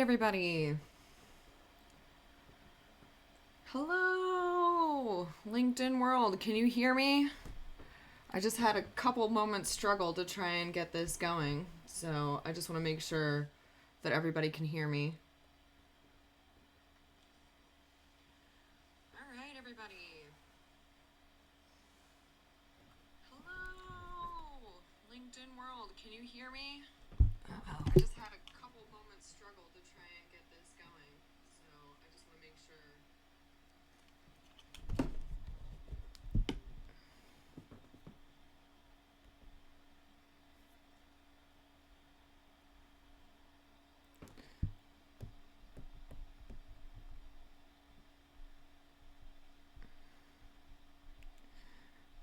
everybody. Hello, LinkedIn world. Can you hear me? I just had a couple moments struggle to try and get this going, so I just want to make sure that everybody can hear me. All right, everybody. Hello, LinkedIn world. Can you hear me? Uh-oh. I just had a couple moments struggle to try and get this going, so I just want to make sure.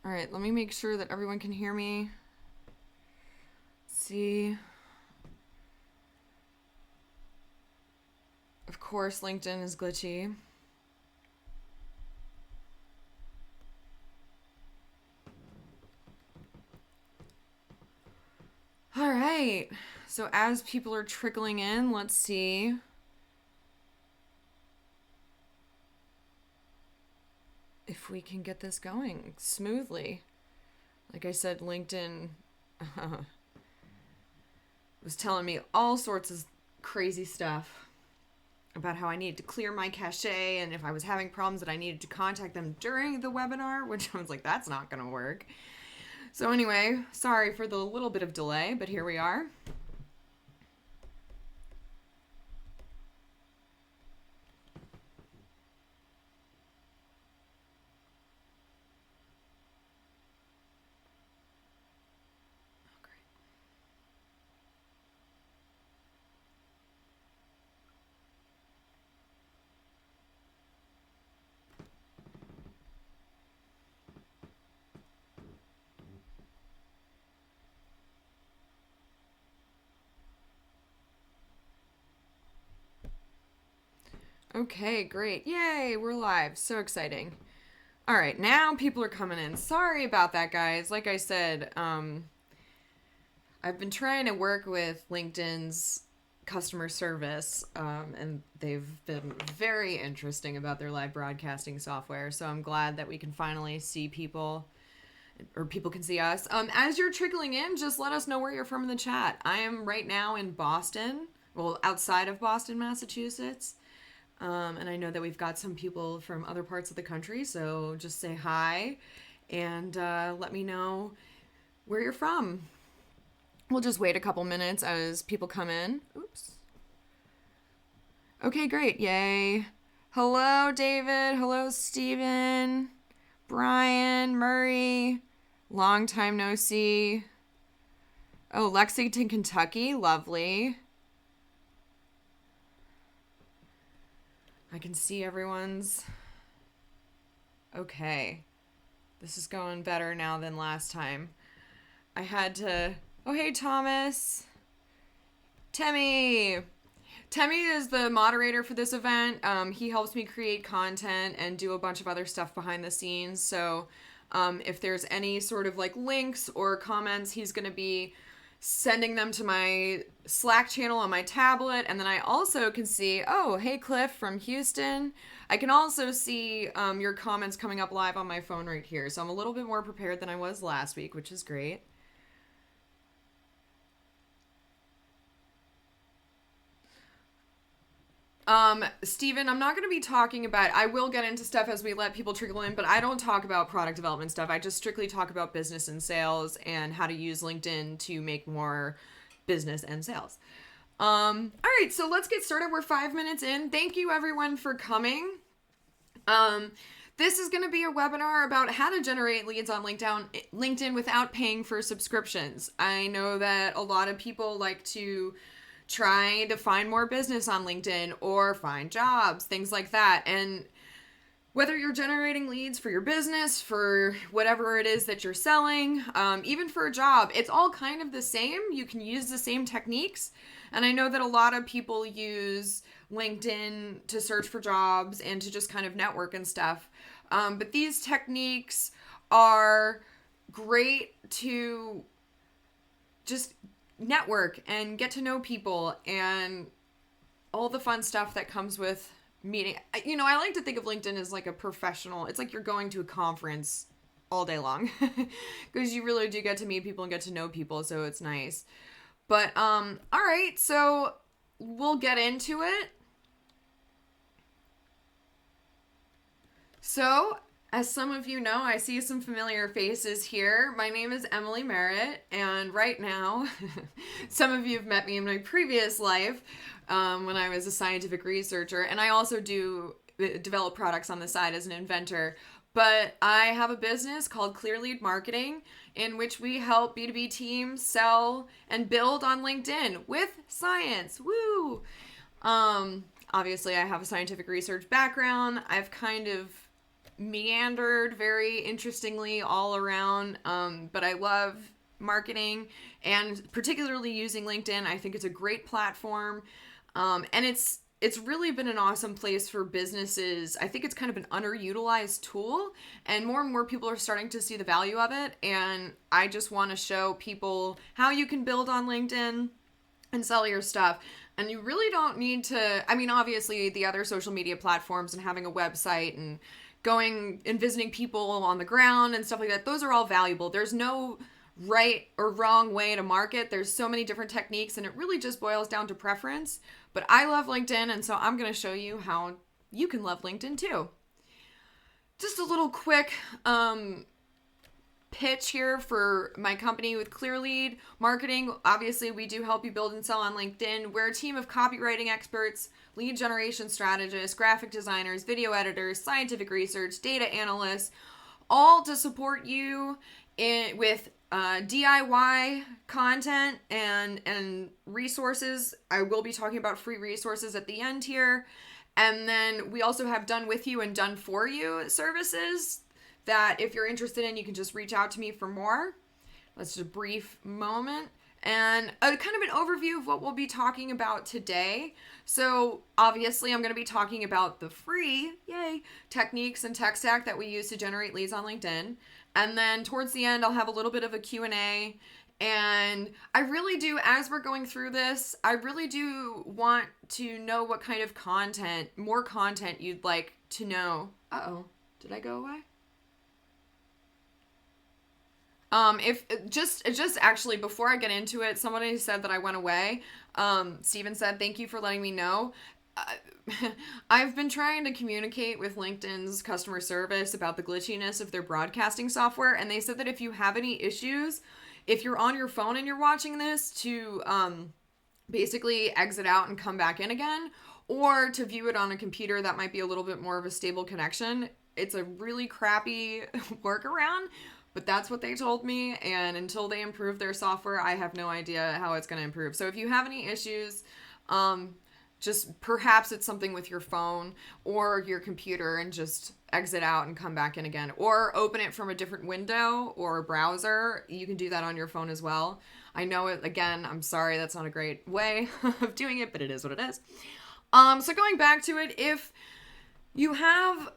All right, let me make sure that everyone can hear me. See. Of course, LinkedIn is glitchy. All right. So as people are trickling in, let's see. If we can get this going smoothly. Like I said, LinkedIn was telling me all sorts of crazy stuff about how I needed to clear my cache, and if I was having problems that I needed to contact them during the webinar, which I was like, that's not going to work. So anyway, sorry for the little bit of delay, but here we are. Okay, great. Yay, we're live. So exciting. All right, now people are coming in. Sorry about that, guys. Like I said, I've been trying to work with LinkedIn's customer service, and they've been very interesting about their live broadcasting software. So I'm glad that we can finally see people, or people can see us. As you're trickling in, just let us know where you're from in the chat. I am right now in Boston, well, outside of Boston, Massachusetts. And I know that we've got some people from other parts of the country, so just say hi and let me know where you're from. We'll just wait a couple minutes as people come in. Oops. Okay, great. Yay. Hello, David. Hello, Steven. Brian, Murray. Long time no see. Oh, Lexington, Kentucky. Lovely. I can see everyone's. Okay. This is going better now than last time. I had to... Oh, hey, Thomas. Temmie. Temmie is the moderator for this event. He helps me create content and do a bunch of other stuff behind the scenes. So if there's any sort of like links or comments, he's going to be sending them to my Slack channel on my tablet. And then I also can see, oh, hey, Cliff from Houston. I can also see your comments coming up live on my phone right here. So I'm a little bit more prepared than I was last week, which is great. Steven, I'm not going to be talking about, I will get into stuff as we let people trickle in, but I don't talk about product development stuff. I just strictly talk about business and sales and how to use LinkedIn to make more business and sales. All right, so let's get started. We're 5 minutes in. Thank you everyone for coming. This is going to be a webinar about how to generate leads on LinkedIn without paying for subscriptions. I know that a lot of people like to try to find more business on LinkedIn or find jobs, things like that. And whether you're generating leads for your business, for whatever it is that you're selling, even for a job, it's all kind of the same. You can use the same techniques. And I know that a lot of people use LinkedIn to search for jobs and to just kind of network and stuff. But these techniques are great to just network and get to know people and all the fun stuff that comes with meeting. You know, I like to think of LinkedIn as like a professional. It's like you're going to a conference all day long because you really do get to meet people and get to know people, so it's nice. But all right, so we'll get into it. So, as some of you know, I see some familiar faces here. My name is Emily Merritt, and right now, some of you have met me in my previous life when I was a scientific researcher, and I also do develop products on the side as an inventor. But I have a business called ClearLead Marketing, in which we help B2B teams sell and build on LinkedIn with science. Woo! Obviously, I have a scientific research background. I've kind of meandered very interestingly all around, but I love marketing and particularly using LinkedIn. I think it's a great platform, and it's really been an awesome place for businesses. I think it's kind of an underutilized tool, and more people are starting to see the value of it, and I just want to show people how you can build on LinkedIn and sell your stuff. And you really don't need to, I mean, obviously the other social media platforms and having a website and going and visiting people on the ground and stuff like that, those are all valuable. There's no right or wrong way to market. There's so many different techniques, and it really just boils down to preference. But I love LinkedIn, and so I'm going to show you how you can love LinkedIn too. Just a little quick pitch here for my company with ClearLead Marketing. Obviously, we do help you build and sell on LinkedIn. We're a team of copywriting experts, lead generation strategists, graphic designers, video editors, scientific research, data analysts, all to support you with DIY content and resources. I will be talking about free resources at the end here. And then we also have done with you and done for you services that if you're interested in, you can just reach out to me for more. That's just a brief moment. And a kind of an overview of what we'll be talking about today. So obviously I'm going to be talking about the free, techniques and tech stack that we use to generate leads on LinkedIn. And then towards the end, I'll have a little bit of a Q&A. And I really do, as we're going through this, I really do want to know what kind of more content you'd like to know. Uh-oh, did I go away? If just actually before I get into it, somebody said that I went away. Steven said, thank you for letting me know. I've been trying to communicate with LinkedIn's customer service about the glitchiness of their broadcasting software. And they said that if you have any issues, if you're on your phone and you're watching this, to, basically exit out and come back in again, or to view it on a computer that might be a little bit more of a stable connection. It's a really crappy workaround. But that's what they told me, and until they improve their software, I have no idea how it's going to improve. So if you have any issues, just perhaps it's something with your phone or your computer, and just exit out and come back in again. Or open it from a different window or a browser. You can do that on your phone as well. I know it, again, I'm sorry, that's not a great way of doing it, but it is what it is. So going back to it, if you have,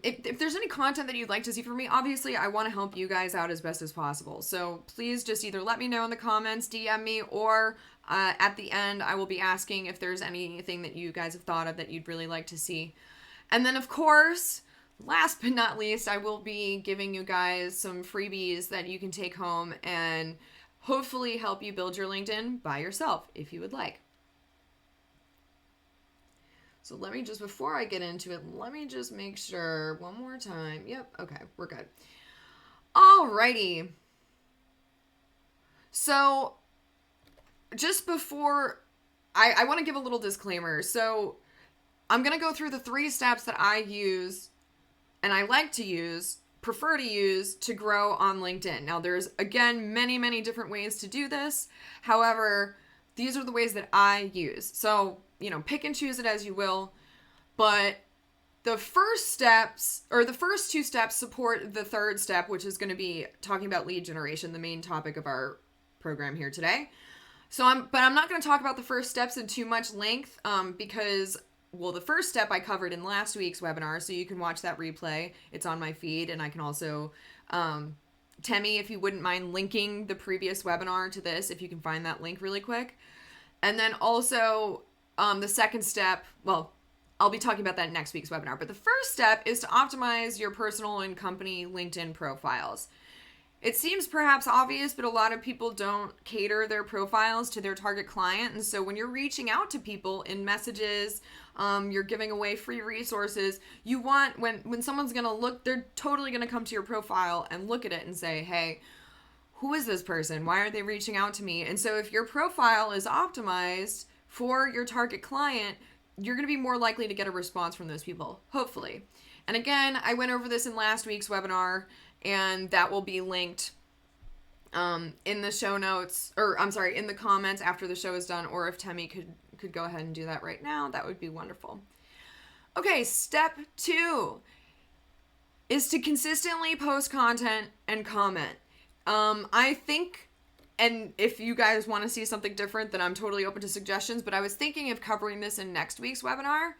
if there's any content that you'd like to see from me, obviously I want to help you guys out as best as possible. So please just either let me know in the comments, DM me, or at the end I will be asking if there's anything that you guys have thought of that you'd really like to see. And then of course, last but not least, I will be giving you guys some freebies that you can take home and hopefully help you build your LinkedIn by yourself if you would like. So let me just, before I get into it, let me just make sure one more time. Yep, okay, we're good. Alrighty. So just before, I want to give a little disclaimer. So I'm going to go through the 3 steps that I use and I like to use, prefer to use to grow on LinkedIn. Now there's, again, many different ways to do this. However, these are the ways that I use. So, you know, pick and choose it as you will, but the first steps, or the first 2 steps, support the third step, which is going to be talking about lead generation, the main topic of our program here today. So I'm not going to talk about the first steps in too much length, because, well, the first step I covered in last week's webinar, so you can watch that replay. It's on my feed, and I can also, Temi, if you wouldn't mind linking the previous webinar to this, if you can find that link really quick. And then also, the second step, well, I'll be talking about that in next week's webinar, but the first step is to optimize your personal and company LinkedIn profiles. It seems perhaps obvious, but a lot of people don't cater their profiles to their target client. And so when you're reaching out to people in messages, you're giving away free resources, you want, when someone's going to look, they're totally going to come to your profile and look at it and say, hey, who is this person? Why are they reaching out to me? And so if your profile is optimized for your target client, you're going to be more likely to get a response from those people, hopefully. And again, I went over this in last week's webinar, and that will be linked in the show notes, or I'm sorry, in the comments after the show is done, or if Temi could go ahead and do that right now, that would be wonderful. Okay, step 2 is to consistently post content and comment. I think, and if you guys want to see something different, then I'm totally open to suggestions, but I was thinking of covering this in next week's webinar.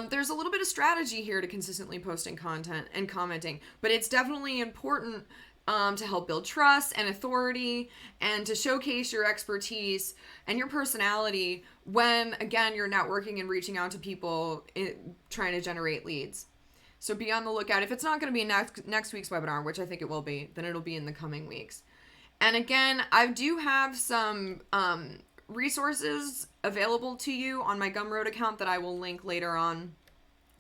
There's a little bit of strategy here to consistently posting content and commenting, but it's definitely important to help build trust and authority and to showcase your expertise and your personality when, again, you're networking and reaching out to people trying to generate leads. So be on the lookout. If it's not going to be next week's webinar, which I think it will be, then it'll be in the coming weeks. And again, I do have some resources available to you on my Gumroad account that I will link later on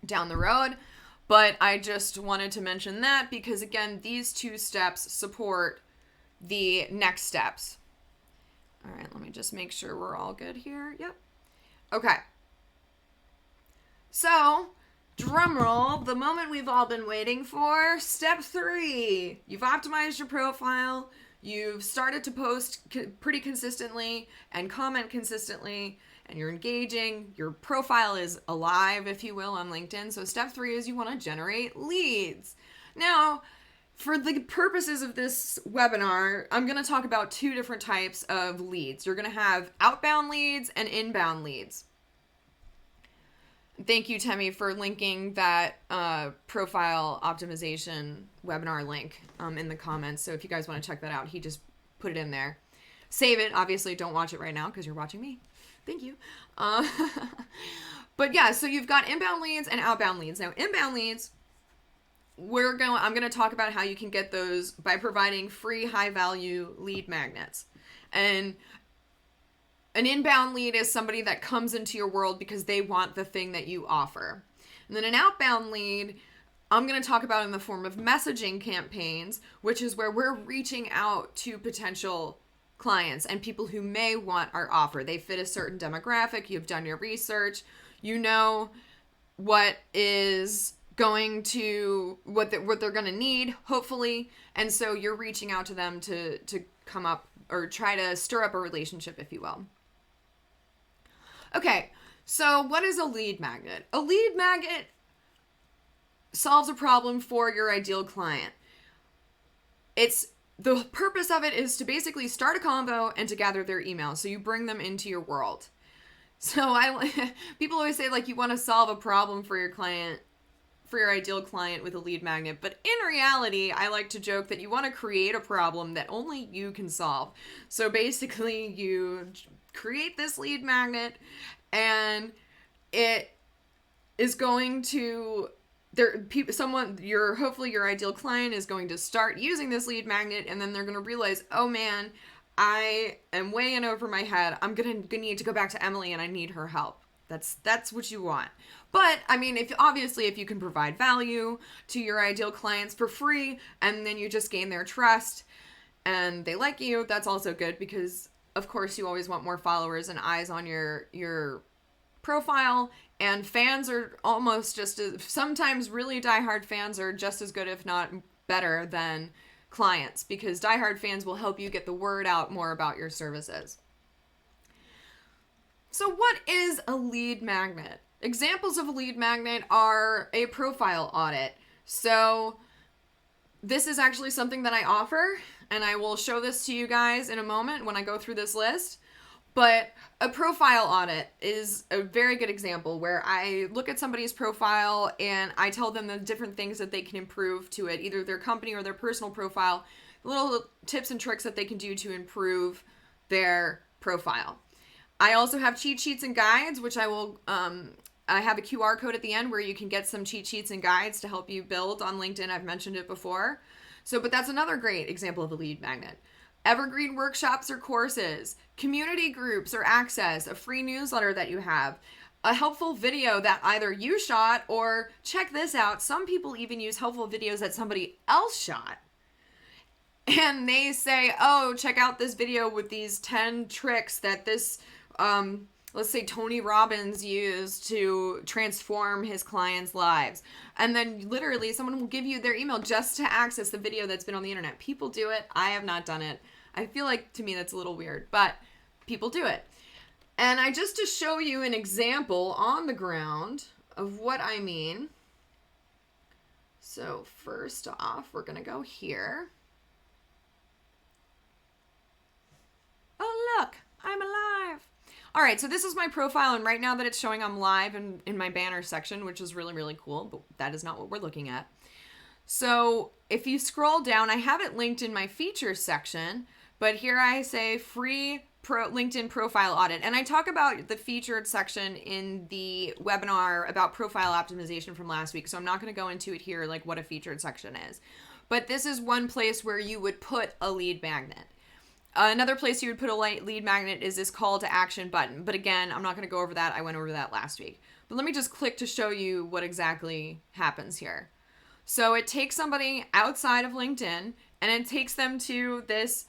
down the road. But I just wanted to mention that because, again, these 2 steps support the next steps. All right, let me just make sure we're all good here. Yep. Okay. So, drum roll, the moment we've all been waiting for. Step 3. You've optimized your profile. You've started to post pretty consistently and comment consistently, and you're engaging. Your profile is alive, if you will, on LinkedIn. So step 3 is you want to generate leads. Now, for the purposes of this webinar, I'm going to talk about 2 different types of leads. You're going to have outbound leads and inbound leads. Thank you, Temi, for linking that profile optimization webinar link in the comments. So if you guys want to check that out, he just put it in there. Save it. Obviously, don't watch it right now because you're watching me. Thank you. But yeah, so you've got inbound leads and outbound leads. Now, inbound leads, I'm going to talk about how you can get those by providing free high-value lead magnets. And an inbound lead is somebody that comes into your world because they want the thing that you offer. And then an outbound lead, I'm going to talk about in the form of messaging campaigns, which is where we're reaching out to potential clients and people who may want our offer. They fit a certain demographic. You've done your research. You know what is going to, what they're going to need, hopefully. And so you're reaching out to them to come up or try to stir up a relationship, if you will. Okay, so what is a lead magnet? A lead magnet solves a problem for your ideal client. The purpose of it is to basically start a convo and to gather their email. So you bring them into your world. So people always say, like, you want to solve a problem for your client, for your ideal client with a lead magnet. But in reality, I like to joke that you want to create a problem that only you can solve. So basically you create this lead magnet and it is going to, hopefully your ideal client is going to start using this lead magnet, and then they're going to realize, oh man, I am way in over my head. I'm going to need to go back to Emily and I need her help. That's what you want. But I mean, if you can provide value to your ideal clients for free, and then you just gain their trust and they like you, that's also good, because of course you always want more followers and eyes on your profile. And fans are almost sometimes really diehard fans are just as good, if not better, than clients, because diehard fans will help you get the word out more about your services. So what is a lead magnet? Examples of a lead magnet are a profile audit. So this is actually something that I offer, and I will show this to you guys in a moment when I go through this list. But a profile audit is a very good example where I look at somebody's profile and I tell them the different things that they can improve to it, either their company or their personal profile, little tips and tricks that they can do to improve their profile. I also have cheat sheets and guides, which I have a QR code at the end where you can get some cheat sheets and guides to help you build on LinkedIn. I've mentioned it before. But that's another great example of a lead magnet. Evergreen workshops or courses, community groups or access, a free newsletter that you have, a helpful video that either you shot or, check this out, some people even use helpful videos that somebody else shot. And they say, oh, check out this video with these 10 tricks that this, let's say Tony Robbins used to transform his clients' lives. And then literally someone will give you their email just to access the video that's been on the internet. People do it. I have not done it. I feel like, to me, that's a little weird, but people do it. And just to show you an example on the ground of what I mean. So first off, we're going to go here. Oh, look, I'm alive. All right, so this is my profile, and right now that it's showing I'm live in my banner section, which is really, really cool, but that is not what we're looking at. So if you scroll down, I have it linked in my features section, but here I say free LinkedIn profile audit. And I talk about the featured section in the webinar about profile optimization from last week, so I'm not going to go into it here, like what a featured section is. But this is one place where you would put a lead magnet. Another place you would put a lead magnet is this call to action button. But again, I'm not going to go over that. I went over that last week. But let me just click to show you what exactly happens here. So it takes somebody outside of LinkedIn and it takes them to this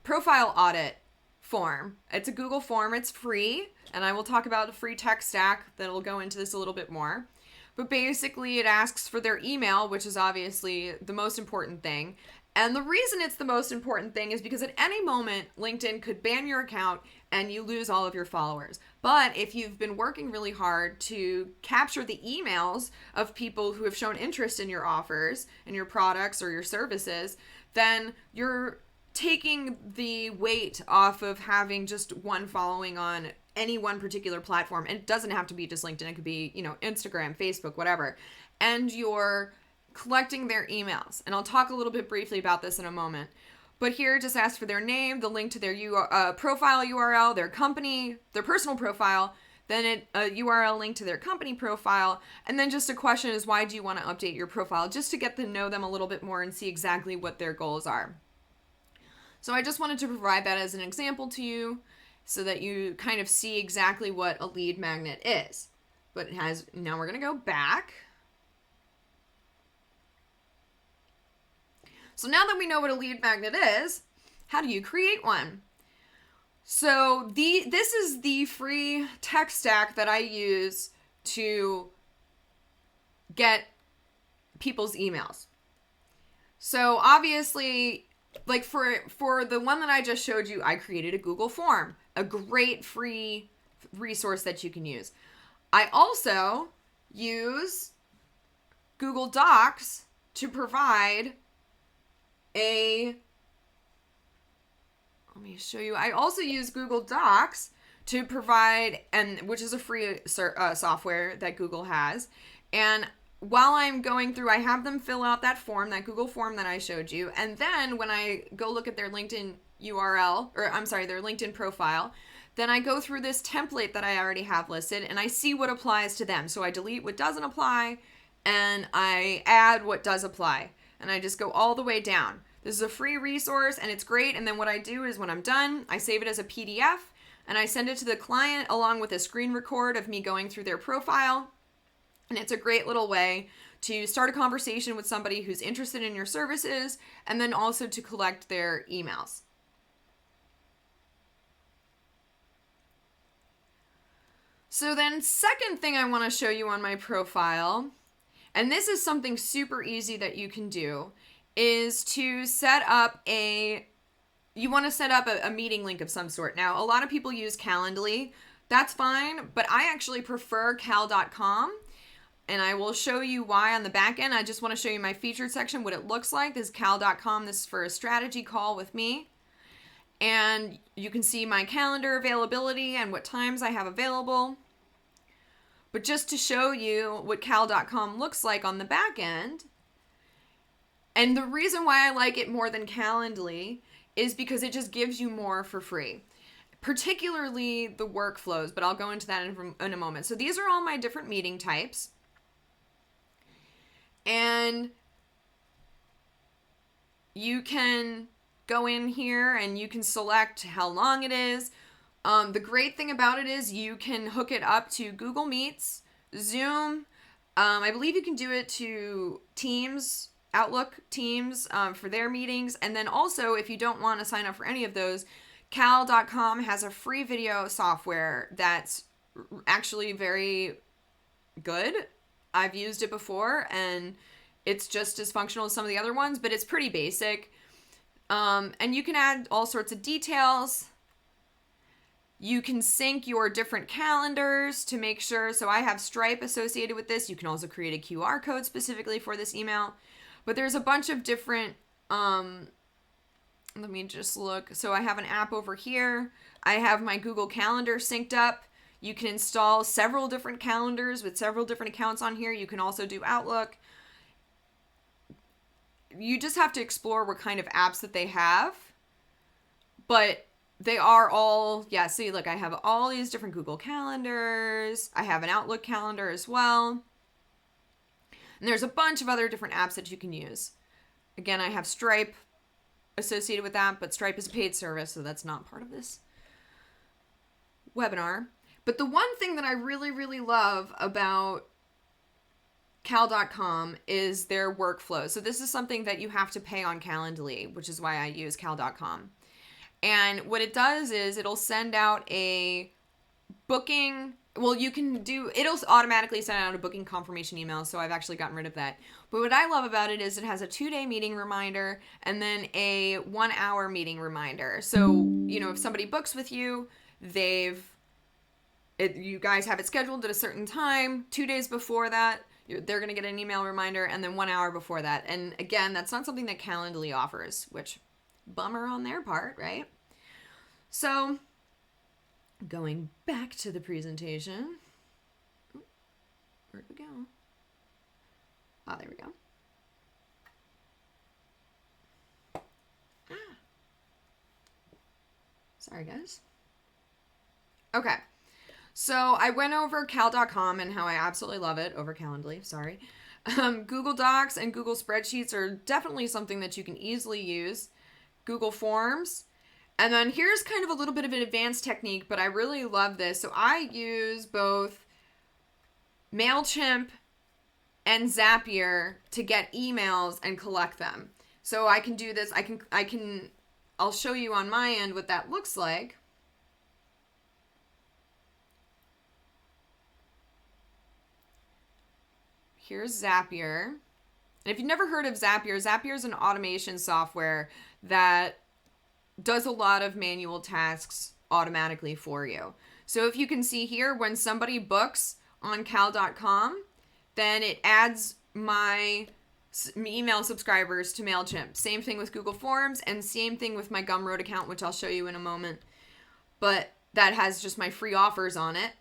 profile audit form. It's a Google form. It's free. And I will talk about a free tech stack that will go into this a little bit more. But basically it asks for their email, which is obviously the most important thing. And the reason it's the most important thing is because at any moment, LinkedIn could ban your account and you lose all of your followers. But if you've been working really hard to capture the emails of people who have shown interest in your offers and your products or your services, then you're taking the weight off of having just one following on any one particular platform. And it doesn't have to be just LinkedIn. It could be, Instagram, Facebook, whatever. And you're collecting their emails. And I'll talk a little bit briefly about this in a moment. But here, just ask for their name, the link to their profile URL, their company, their personal profile, then a URL link to their company profile, and then just a question is, why do you want to update your profile? Just to get to know them a little bit more and see exactly what their goals are. So I just wanted to provide that as an example to you so that you kind of see exactly what a lead magnet is. But now we're going to go back. So now that we know what a lead magnet is, how do you create one? So this is the free tech stack that I use to get people's emails. So obviously, like for the one that I just showed you, I created a Google form, a great free resource that you can use. I also use Google Docs to provide let me show you. I also use Google Docs to provide, which is a free software that Google has. And while I'm going through, I have them fill out that form, that Google form that I showed you. And then when I go look at their LinkedIn their LinkedIn profile, then I go through this template that I already have listed and I see what applies to them. So I delete what doesn't apply and I add what does apply. And I just go all the way down. This is a free resource and it's great. And then what I do is when I'm done, I save it as a PDF and I send it to the client along with a screen record of me going through their profile. And it's a great little way to start a conversation with somebody who's interested in your services and then also to collect their emails. So then second thing I want to show you on my profile, and this is something super easy that you can do, is to set up a meeting link of some sort. Now, a lot of people use Calendly. That's fine, but I actually prefer cal.com. And I will show you why on the back end. I just want to show you my featured section, what it looks like. This is cal.com. This is for a strategy call with me. And you can see my calendar availability and what times I have available. But just to show you what cal.com looks like on the back end, and the reason why I like it more than Calendly is because it just gives you more for free. particularly the workflows, but I'll go into that in a moment. So these are all my different meeting types. And you can go in here and you can select how long it is. The great thing about it is you can hook it up to Google Meets, Zoom. I believe you can do it to Teams, Outlook Teams for their meetings. And then also, if you don't want to sign up for any of those, Cal.com has a free video software that's actually very good. I've used it before and it's just as functional as some of the other ones, but it's pretty basic. And you can add all sorts of details. You can sync your different calendars to make sure. So I have Stripe associated with this. You can also create a QR code specifically for this email. But there's a bunch of different, let me just look. So I have an app over here. I have my Google Calendar synced up. You can install several different calendars with several different accounts on here. You can also do Outlook. You just have to explore what kind of apps that they have. But they are all, yeah, see, look, I have all these different Google Calendars. I have an Outlook calendar as well. And there's a bunch of other different apps that you can use. Again, I have Stripe associated with that, but Stripe is a paid service, so that's not part of this webinar. But the one thing that I really, really love about Cal.com is their workflow. So this is something that you have to pay on Calendly, which is why I use Cal.com. And what it does is it'll send out a booking. Well, it'll automatically send out a booking confirmation email. So I've actually gotten rid of that. But what I love about it is it has a 2-day meeting reminder and then a 1-hour meeting reminder. So, if somebody books with you, you guys have it scheduled at a certain time. 2 days before that, they're going to get an email reminder, and then 1 hour before that. And again, that's not something that Calendly offers, which bummer on their part, right? So going back to the presentation. Where'd we go? Oh, there we go. Sorry, guys. Okay. So I went over Cal.com and how I absolutely love it over Calendly. Sorry. Google Docs and Google Spreadsheets are definitely something that you can easily use. Google Forms. And then here's kind of a little bit of an advanced technique, but I really love this. So I use both MailChimp and Zapier to get emails and collect them. So I can do this. I'll show you on my end what that looks like. Here's Zapier. And if you've never heard of Zapier, Zapier is an automation software that does a lot of manual tasks automatically for you. So if you can see here, when somebody books on Cal.com, then it adds my email subscribers to MailChimp. Same thing with Google Forms and same thing with my Gumroad account, which I'll show you in a moment. But that has just my free offers on it.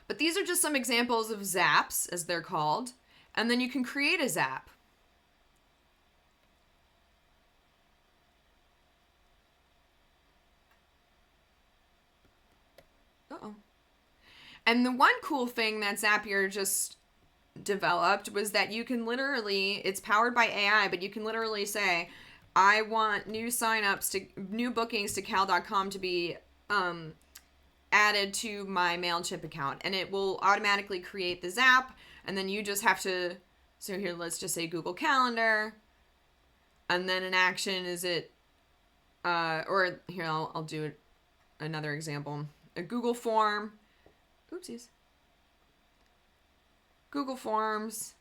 But these are just some examples of zaps, as they're called. And then you can create a zap. Uh-oh. And the one cool thing that Zapier just developed was that you can literally, it's powered by AI, but you can literally say, I want new bookings to Cal.com to be added to my MailChimp account, and it will automatically create the zap, and then you just have to, so here, let's just say Google Calendar, and then an action is it, or here, I'll do another example, a Google form, oopsies, Google Forms,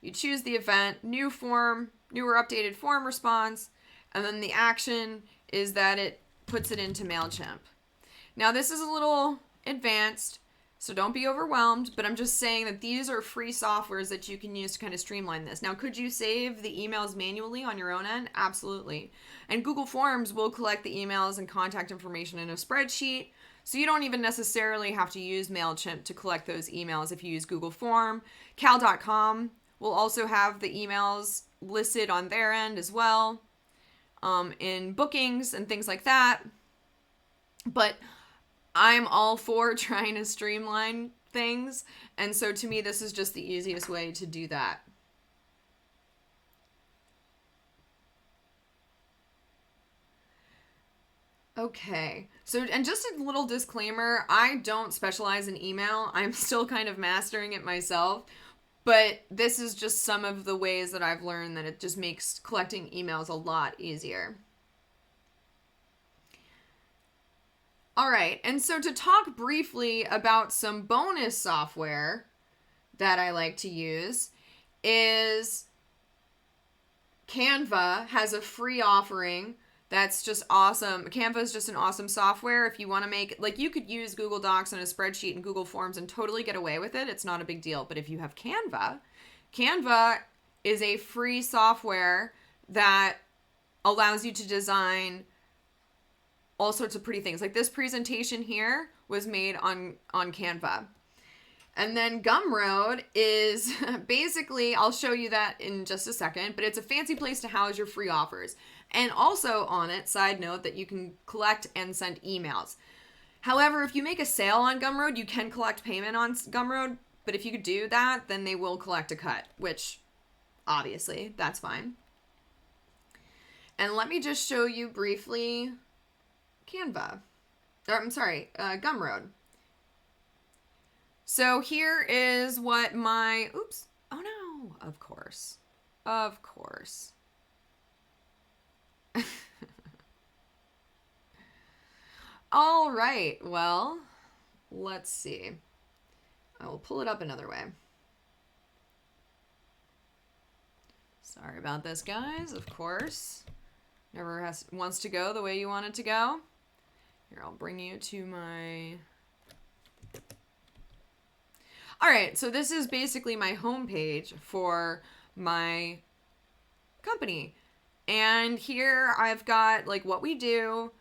you choose the event, new form, new or updated form response, and then the action is that it puts it into MailChimp. Now this is a little advanced, so don't be overwhelmed, but I'm just saying that these are free softwares that you can use to kind of streamline this. Now, could you save the emails manually on your own end? Absolutely. And Google Forms will collect the emails and contact information in a spreadsheet, so you don't even necessarily have to use MailChimp to collect those emails if you use Google Form. Cal.com will also have the emails listed on their end as well, in bookings and things like that. But I'm all for trying to streamline things. And so to me, this is just the easiest way to do that. Okay. So, and just a little disclaimer, I don't specialize in email. I'm still kind of mastering it myself. But this is just some of the ways that I've learned that it just makes collecting emails a lot easier. All right. And so to talk briefly about some bonus software that I like to use is Canva has a free offering that's just awesome. Canva is just an awesome software. If you want to make, like, you could use Google Docs and a spreadsheet and Google Forms and totally get away with it. It's not a big deal. But if you have Canva, Canva is a free software that allows you to design all sorts of pretty things. Like this presentation here was made on Canva. And then Gumroad is basically, I'll show you that in just a second, but it's a fancy place to house your free offers. And also on it, side note, that you can collect and send emails. However, if you make a sale on Gumroad, you can collect payment on Gumroad, but if you could do that, then they will collect a cut, which obviously that's fine. And let me just show you briefly Gumroad. So here is what my, oops, oh no, of course. All right, well, let's see. I will pull it up another way. Sorry about this, guys, of course. Never wants to go the way you want it to go. Here, I'll bring you to my... All right, so this is basically my homepage for my company. And here I've got like what we do.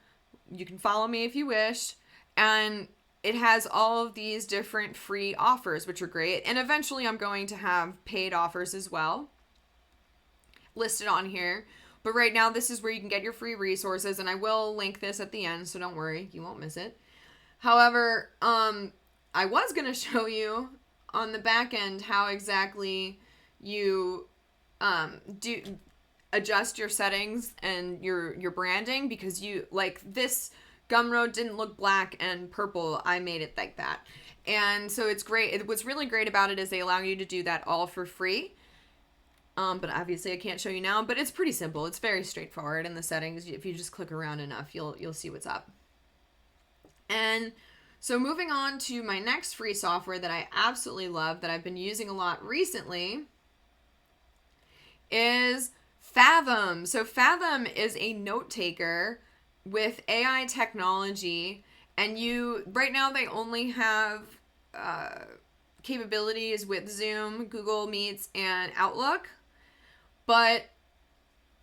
You can follow me if you wish. And it has all of these different free offers, which are great. And eventually I'm going to have paid offers as well listed on here. But right now this is where you can get your free resources. And I will link this at the end, so don't worry, you won't miss it. However, I was going to show you on the back end how exactly you do adjust your settings and your branding, because you, like, this Gumroad didn't look black and purple. I made it like that. And so it's great. What's really great about it is they allow you to do that all for free. But obviously I can't show you now, but it's pretty simple. It's very straightforward in the settings. If you just click around enough, you'll see what's up. And so moving on to my next free software that I absolutely love, that I've been using a lot recently, is Fathom. So Fathom is a note taker with AI technology, and right now they only have capabilities with Zoom, Google Meets, and Outlook. But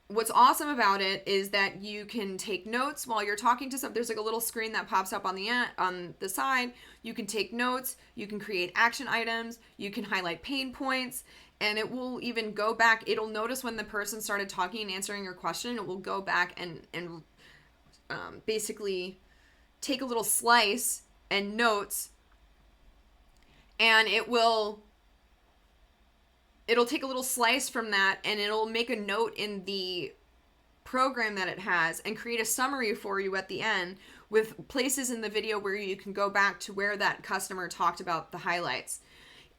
what's awesome about it is that you can take notes while you're talking to someone. There's like a little screen that pops up on the side. You can take notes, you can create action items, you can highlight pain points, and it will even go back. It'll notice when the person started talking and answering your question. It will go back and basically take a little slice and notes, and it'll take a little slice from that, and it'll make a note in the program that it has and create a summary for you at the end with places in the video where you can go back to where that customer talked about the highlights.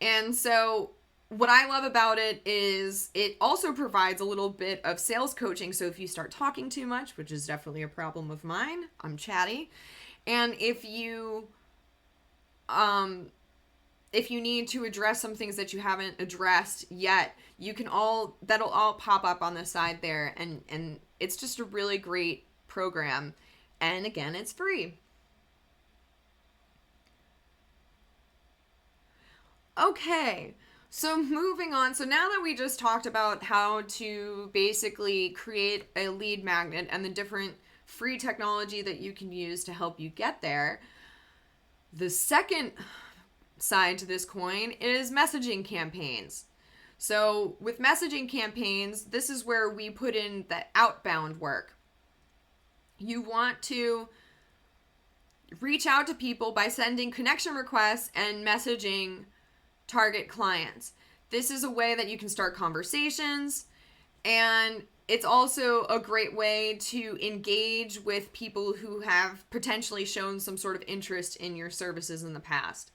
And so what I love about it is it also provides a little bit of sales coaching. So if you start talking too much, which is definitely a problem of mine, I'm chatty. And if you need to address some things that you haven't addressed yet, that'll all pop up on the side there, and it's just a really great program. And again, it's free. Okay, so moving on. So now that we just talked about how to basically create a lead magnet and the different free technology that you can use to help you get there, the second side to this coin is messaging campaigns. So with messaging campaigns, this is where we put in the outbound work. You want to reach out to people by sending connection requests and messaging target clients. This is a way that you can start conversations, and it's also a great way to engage with people who have potentially shown some sort of interest in your services in the past.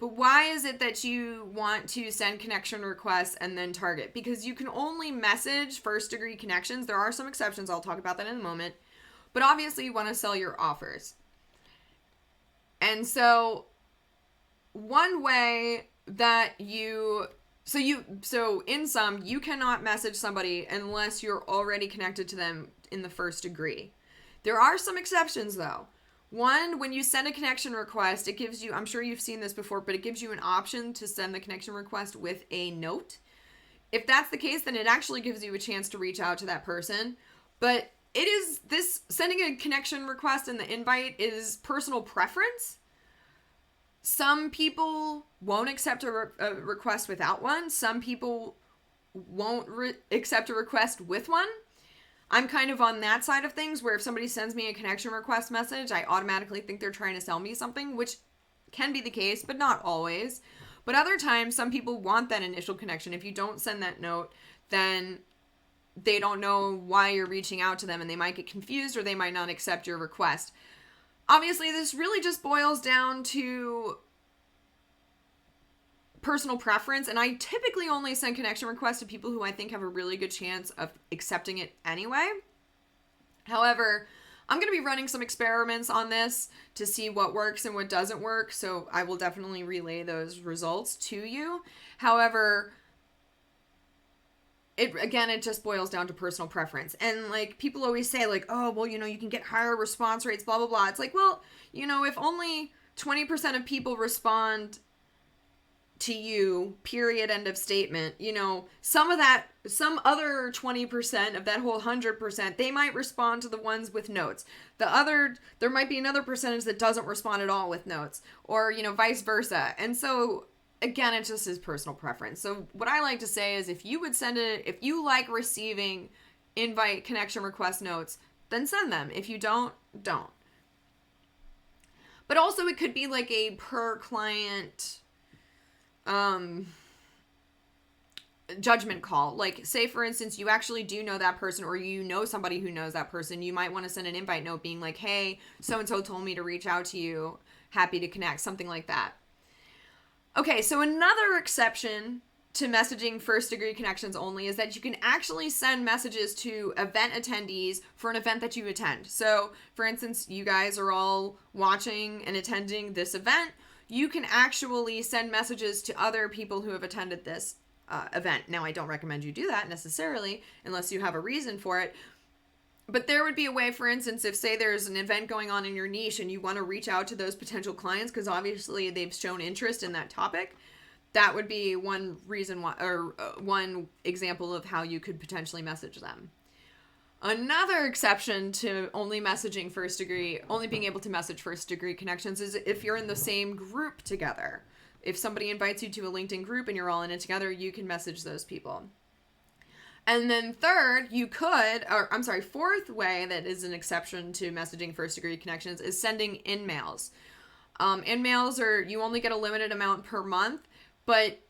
But why is it that you want to send connection requests and then target? Because you can only message first degree connections. There are some exceptions. I'll talk about that in a moment. But obviously you want to sell your offers. And so one way that so in sum, you cannot message somebody unless you're already connected to them in the first degree. There are some exceptions though. One, when you send a connection request, it gives you, I'm sure you've seen this before, but it gives you an option to send the connection request with a note. If that's the case, then it actually gives you a chance to reach out to that person. But sending a connection request and the invite is personal preference. Some people won't accept a request without one. Some people won't accept a request with one. I'm kind of on that side of things where if somebody sends me a connection request message, I automatically think they're trying to sell me something, which can be the case, but not always. But other times, some people want that initial connection. If you don't send that note, then they don't know why you're reaching out to them and they might get confused or they might not accept your request. Obviously, this really just boils down to personal preference, and I typically only send connection requests to people who I think have a really good chance of accepting it anyway. However, I'm going to be running some experiments on this to see what works and what doesn't work, so I will definitely relay those results to you. However, it just boils down to personal preference. And like people always say like, oh, well, you can get higher response rates, blah, blah, blah. It's like, well, if only 20% of people respond to you, period, end of statement, some other 20% of that whole 100%, they might respond to the ones with notes. There might be another percentage that doesn't respond at all with notes, or, vice versa. And so again, it just is personal preference. So what I like to say is if you like receiving invite connection request notes, then send them. If you don't. But also it could be like a per client judgment call. Like, say for instance, you actually do know that person, or you know somebody who knows that person. You might want to send an invite note being like, hey, so-and-so told me to reach out to you. Happy to connect. Something like that. Okay, so another exception to messaging first degree connections only is that you can actually send messages to event attendees for an event that you attend. So, for instance, you guys are all watching and attending this event. You can actually send messages to other people who have attended this event. Now, I don't recommend you do that necessarily unless you have a reason for it. But there would be a way, for instance, if say there's an event going on in your niche and you want to reach out to those potential clients because obviously they've shown interest in that topic, that would be one reason why, or one example of how you could potentially message them. Another exception to only being able to message first degree connections is if you're in the same group together. If somebody invites you to a LinkedIn group and you're all in it together, you can message those people. And then fourth way that is an exception to messaging first degree connections is sending in-mails. In-mails you only get a limited amount per month, but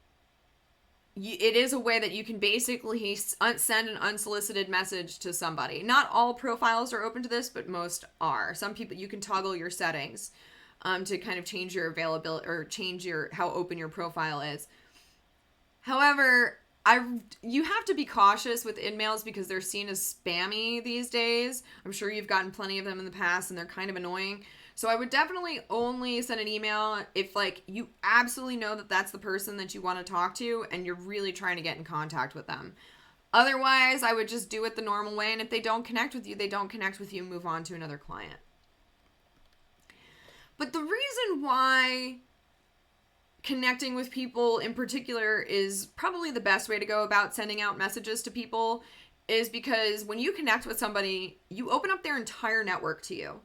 it is a way that you can basically send an unsolicited message to somebody. Not all profiles are open to this, but most are. Some people, you can toggle your settings to kind of change your availability or change how open your profile is. However, you have to be cautious with in-mails because they're seen as spammy these days. I'm sure you've gotten plenty of them in the past and they're kind of annoying. So I would definitely only send an email if you absolutely know that that's the person that you want to talk to and you're really trying to get in contact with them. Otherwise, I would just do it the normal way, and if they don't connect with you, they don't connect with you, move on to another client. But the reason why connecting with people in particular is probably the best way to go about sending out messages to people is because when you connect with somebody, you open up their entire network to you.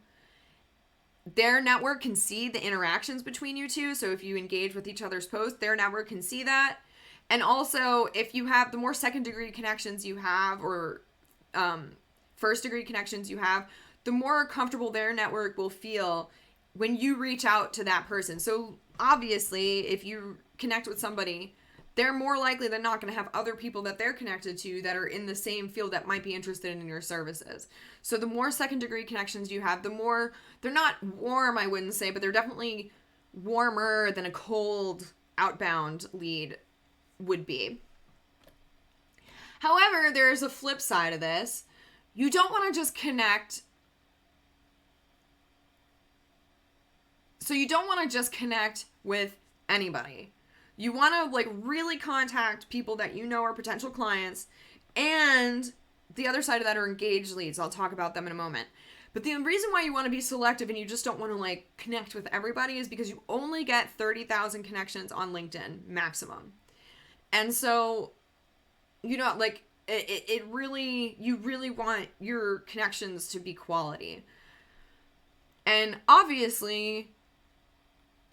Their network can see the interactions between you two. So if you engage with each other's posts, their network can see that. And also, if you have the more second degree connections you have or first degree connections you have, the more comfortable their network will feel when you reach out to that person. So obviously, if you connect with somebody, they're more likely than not going to have other people that they're connected to that are in the same field that might be interested in your services. So the more second degree connections you have, the more, they're not warm, I wouldn't say, but they're definitely warmer than a cold outbound lead would be. However, there's a flip side of this. You don't want to just connect. So you don't want to just connect with anybody. You want to like really contact people that you know are potential clients, and the other side of that are engaged leads. I'll talk about them in a moment. But the reason why you want to be selective and you just don't want to like connect with everybody is because you only get 30,000 connections on LinkedIn maximum. And so, you know, like it really, you really want your connections to be quality. And obviously,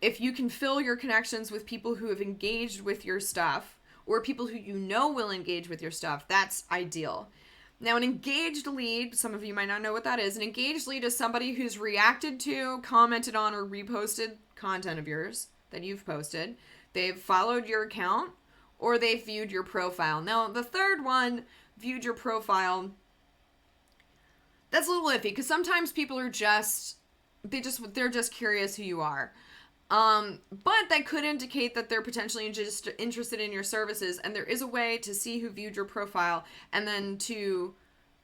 if you can fill your connections with people who have engaged with your stuff or people who you know will engage with your stuff, that's ideal. Now, an engaged lead, some of you might not know what that is. An engaged lead is somebody who's reacted to, commented on, or reposted content of yours that you've posted. They've followed your account or they've viewed your profile. Now, the third one, viewed your profile, that's a little iffy because sometimes people are they're just curious who you are. But that could indicate that they're potentially just interested in your services, and there is a way to see who viewed your profile and then to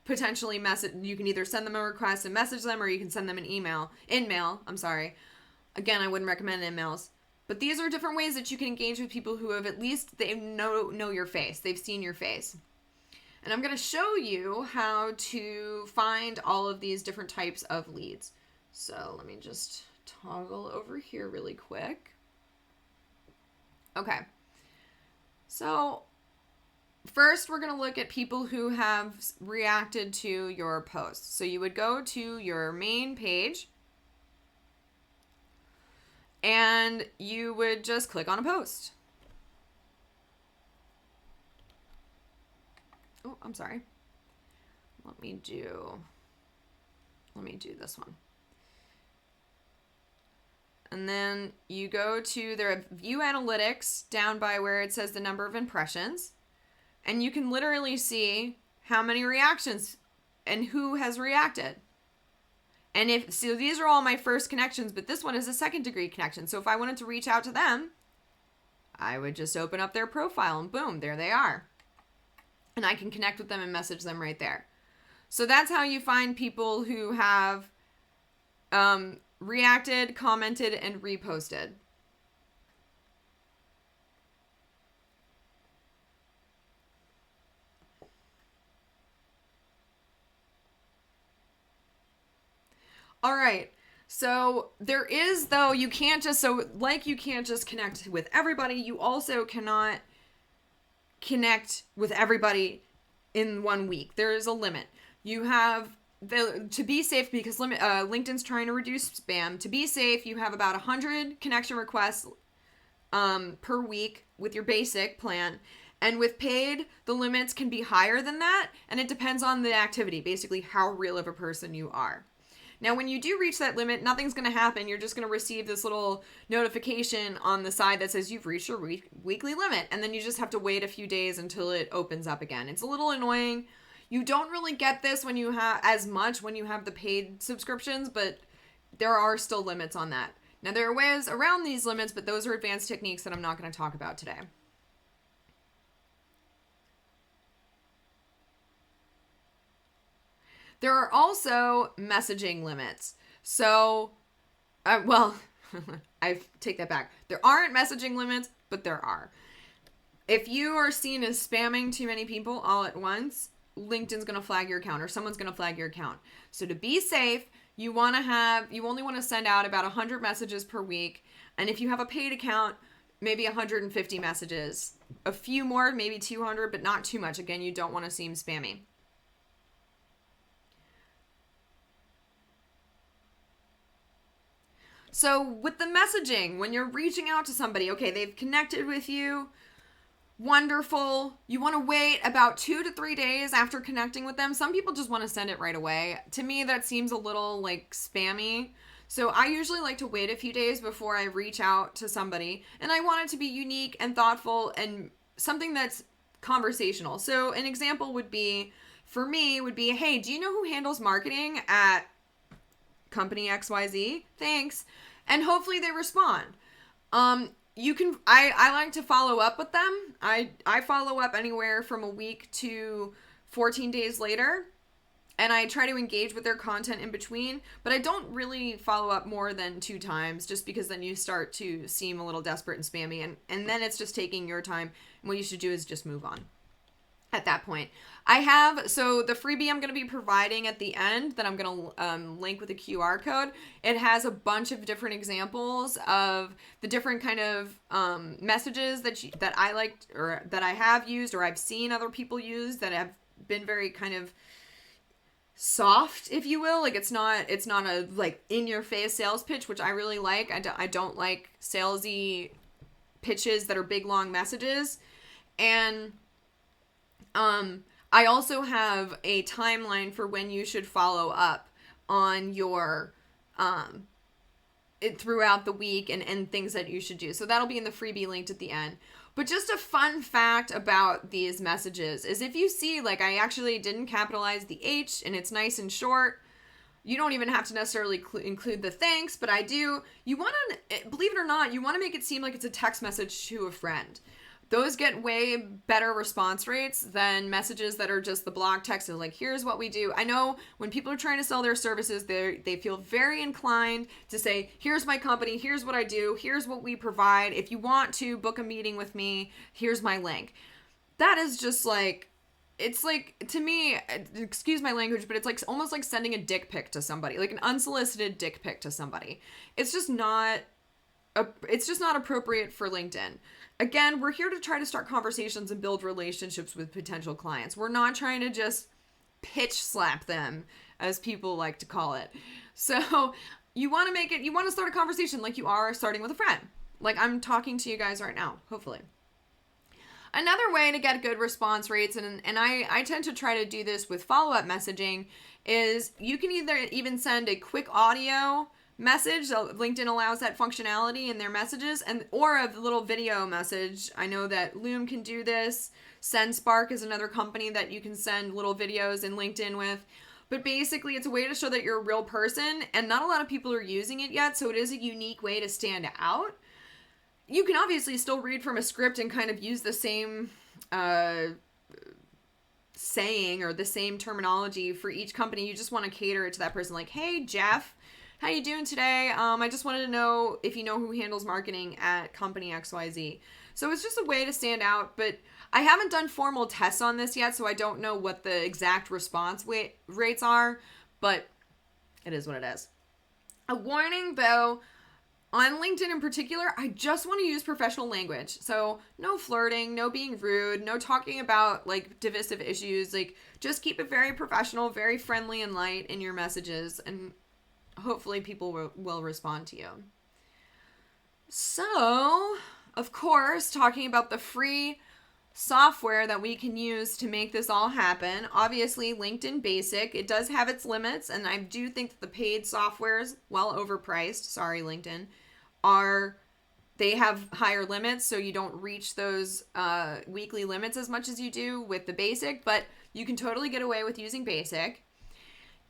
potentially message. You can either send them a request and message them, or you can send them an email. Again, I wouldn't recommend in-mails, but these are different ways that you can engage with people who have at least, they know your face. They've seen your face. And I'm going to show you how to find all of these different types of leads. So let me just toggle over here really quick. Okay. So first we're going to look at people who have reacted to your posts. So you would go to your main page and you would just click on a post. Oh, I'm sorry. Let me do this one. And then you go to their view analytics down by where it says the number of impressions. And you can literally see how many reactions and who has reacted. And so these are all my first connections, but this one is a second degree connection. So if I wanted to reach out to them, I would just open up their profile and boom, there they are. And I can connect with them and message them right there. So that's how you find people who have reacted, commented, and reposted. All right. So there is, though, you can't just connect with everybody, you also cannot connect with everybody in 1 week. There is a limit. You have to be safe, because LinkedIn's trying to reduce spam. To be safe, you have about 100 connection requests per week with your basic plan. And with paid, the limits can be higher than that, and it depends on the activity, basically how real of a person you are. Now, when you do reach that limit, nothing's going to happen. You're just going to receive this little notification on the side that says you've reached your weekly limit, and then you just have to wait a few days until it opens up again. It's a little annoying. You don't really get this when you have the paid subscriptions, but there are still limits on that. Now, there are ways around these limits, but those are advanced techniques that I'm not going to talk about today. There are also messaging limits. So, I take that back. There aren't messaging limits, but there are. If you are seen as spamming too many people all at once, LinkedIn's going to flag your account, or someone's going to flag your account. So to be safe, you only want to send out about 100 messages per week. And if you have a paid account, maybe 150 messages. A few more, maybe 200, but not too much. Again, you don't want to seem spammy. So with the messaging, when you're reaching out to somebody, okay, they've connected with you, wonderful. You want to wait about 2 to 3 days after connecting with them. Some people just want to send it right away. To me, that seems a little like spammy. So I usually like to wait a few days before I reach out to somebody, and I want it to be unique and thoughtful and something that's conversational. So an example would be, for me, would be, hey, do you know who handles marketing at company XYZ? Thanks. And hopefully they respond. You can, I like to follow up with them. I follow up anywhere from a week to 14 days later, and I try to engage with their content in between, but I don't really follow up more than 2 times, just because then you start to seem a little desperate and spammy, and then it's just taking your time, and what you should do is just move on at that point. So the freebie I'm going to be providing at the end that I'm going to link with a QR code, it has a bunch of different examples of the different kind of messages that I liked, or that I have used, or I've seen other people use, that have been very kind of soft, if you will. Like, it's not a like in your face sales pitch, which I really like. I don't like salesy pitches that are big long messages. And I also have a timeline for when you should follow up on your throughout the week, and things that you should do. So that'll be in the freebie linked at the end. But just a fun fact about these messages is, if you see, like, I actually didn't capitalize the H and it's nice and short, you don't even have to necessarily include the thanks, but I do. You want to, believe it or not, you want to make it seem like it's a text message to a friend. Those get way better response rates than messages that are just the block text of like, here's what we do. I know when people are trying to sell their services, they feel very inclined to say, here's my company, here's what I do, here's what we provide. If you want to book a meeting with me, here's my link. That is just like, it's like, to me, excuse my language, but it's like almost like sending a dick pic to somebody, like an unsolicited dick pic to somebody. It's just not appropriate for LinkedIn. Again, we're here to try to start conversations and build relationships with potential clients. We're not trying to just pitch slap them, as people like to call it. So you want to start a conversation like you are starting with a friend. Like I'm talking to you guys right now, hopefully. Another way to get good response rates, and I tend to try to do this with follow-up messaging, is you can even send a quick audio message. So LinkedIn allows that functionality in their messages, or a little video message. I know that Loom can do this. SendSpark is another company that you can send little videos in LinkedIn with. But basically, it's a way to show that you're a real person, and not a lot of people are using it yet, so it is a unique way to stand out. You can obviously still read from a script and kind of use the same saying or the same terminology for each company. You just want to cater it to that person. Like, hey, Jeff, how you doing today? I just wanted to know if you know who handles marketing at company XYZ. So it's just a way to stand out, but I haven't done formal tests on this yet, so I don't know what the exact response rates are, but it is what it is. A warning, though, on LinkedIn in particular, I just want to use professional language. So no flirting, no being rude, no talking about like divisive issues. Like, just keep it very professional, very friendly and light in your messages, and hopefully people will respond to you. So, of course, talking about the free software that we can use to make this all happen. Obviously, LinkedIn Basic, it does have its limits, and I do think that the paid softwares, well overpriced, sorry LinkedIn, they have higher limits, so you don't reach those weekly limits as much as you do with the Basic, but you can totally get away with using Basic.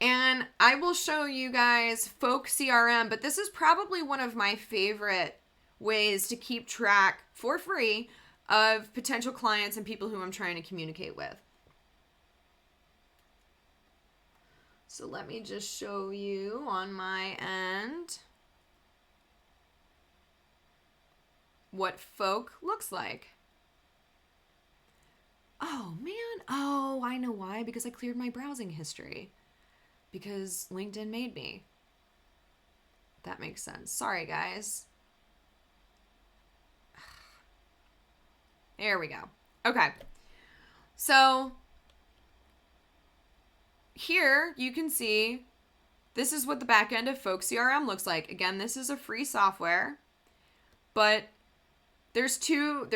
And I will show you guys Folk CRM, but this is probably one of my favorite ways to keep track for free of potential clients and people who I'm trying to communicate with. So let me just show you on my end what Folk looks like. Oh man, oh, I know why, because I cleared my browsing history. Because LinkedIn made me. That makes sense. Sorry, guys. There we go. Okay. So here you can see this is what the back end of Folk CRM looks like. Again, this is a free software, but there's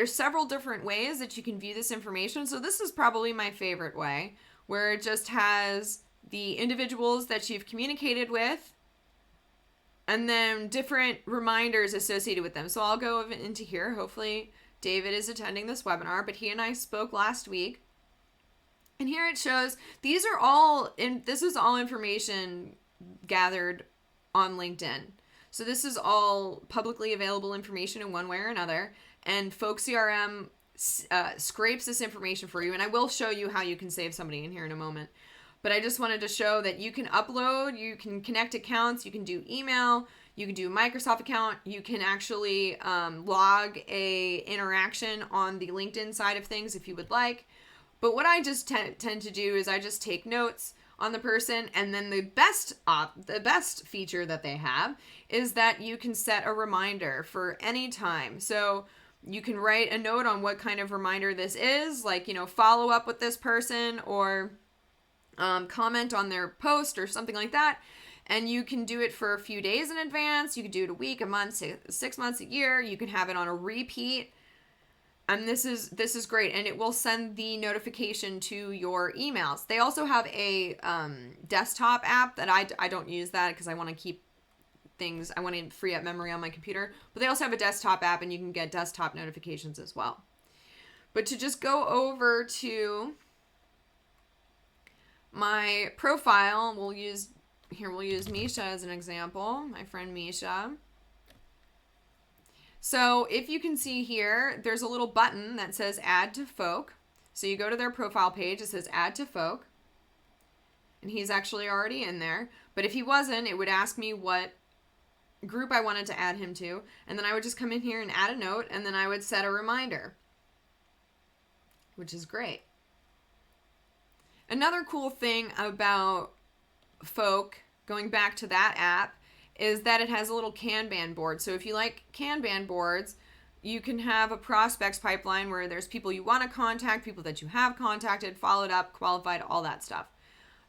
several different ways that you can view this information. So this is probably my favorite way, where it just has the individuals that you've communicated with and then different reminders associated with them. So I'll go into here. Hopefully David is attending this webinar, but he and I spoke last week. And here it shows, this is all information gathered on LinkedIn. So this is all publicly available information in one way or another. And Folk CRM scrapes this information for you. And I will show you how you can save somebody in here in a moment. But I just wanted to show that you can upload, you can connect accounts, you can do email, you can do a Microsoft account, you can actually log a interaction on the LinkedIn side of things if you would like. But what I just tend to do is I just take notes on the person, and then the best feature that they have is that you can set a reminder for any time. So you can write a note on what kind of reminder this is, like, follow up with this person, or comment on their post or something like that. And you can do it for a few days in advance. You can do it a week, a month, 6 months, a year. You can have it on a repeat. And this is great. And it will send the notification to your emails. They also have a desktop app that I don't use that because I want to keep things, I want to free up memory on my computer. But they also have a desktop app, and you can get desktop notifications as well. But to just go over to my profile, we'll use Misha as an example, my friend Misha. So if you can see here, there's a little button that says add to Folk. So you go to their profile page, it says add to Folk. And he's actually already in there. But if he wasn't, it would ask me what group I wanted to add him to. And then I would just come in here and add a note, and then I would set a reminder, which is great. Another cool thing about Folk, going back to that app, is that it has a little Kanban board. So if you like Kanban boards, you can have a prospects pipeline where there's people you want to contact, people that you have contacted, followed up, qualified, all that stuff.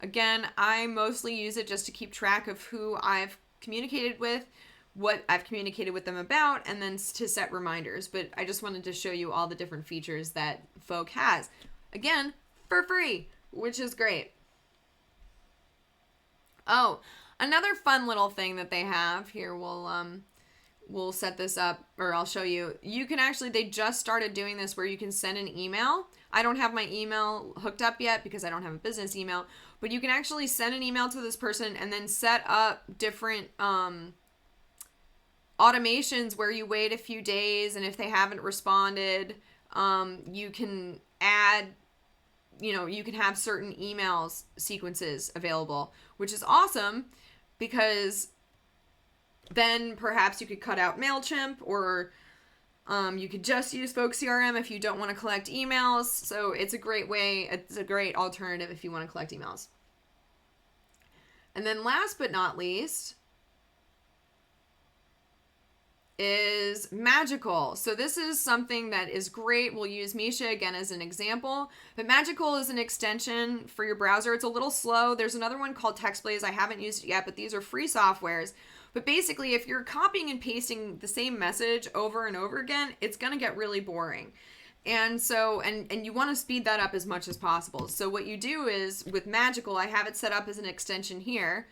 Again, I mostly use it just to keep track of who I've communicated with, what I've communicated with them about, and then to set reminders. But I just wanted to show you all the different features that Folk has. Again, for free, which is great. Oh, another fun little thing that they have here, we'll set this up, or I'll show you. You can actually, they just started doing this where you can send an email. I don't have my email hooked up yet because I don't have a business email, but you can actually send an email to this person and then set up different automations where you wait a few days, and if they haven't responded, you can add, you can have certain emails sequences available, which is awesome because then perhaps you could cut out MailChimp, or you could just use Folk CRM if you don't want to collect emails. So it's a great way, it's a great alternative if you want to collect emails. And then last but not least is Magical. So this is something that is great. We'll use Misha again as an example, but Magical is an extension for your browser. It's a little slow. There's another one called TextBlaze. I haven't used it yet, but these are free softwares. But basically, if you're copying and pasting the same message over and over again, it's going to get really boring. And so, and you want to speed that up as much as possible. So what you do is, with Magical, I have it set up as an extension here.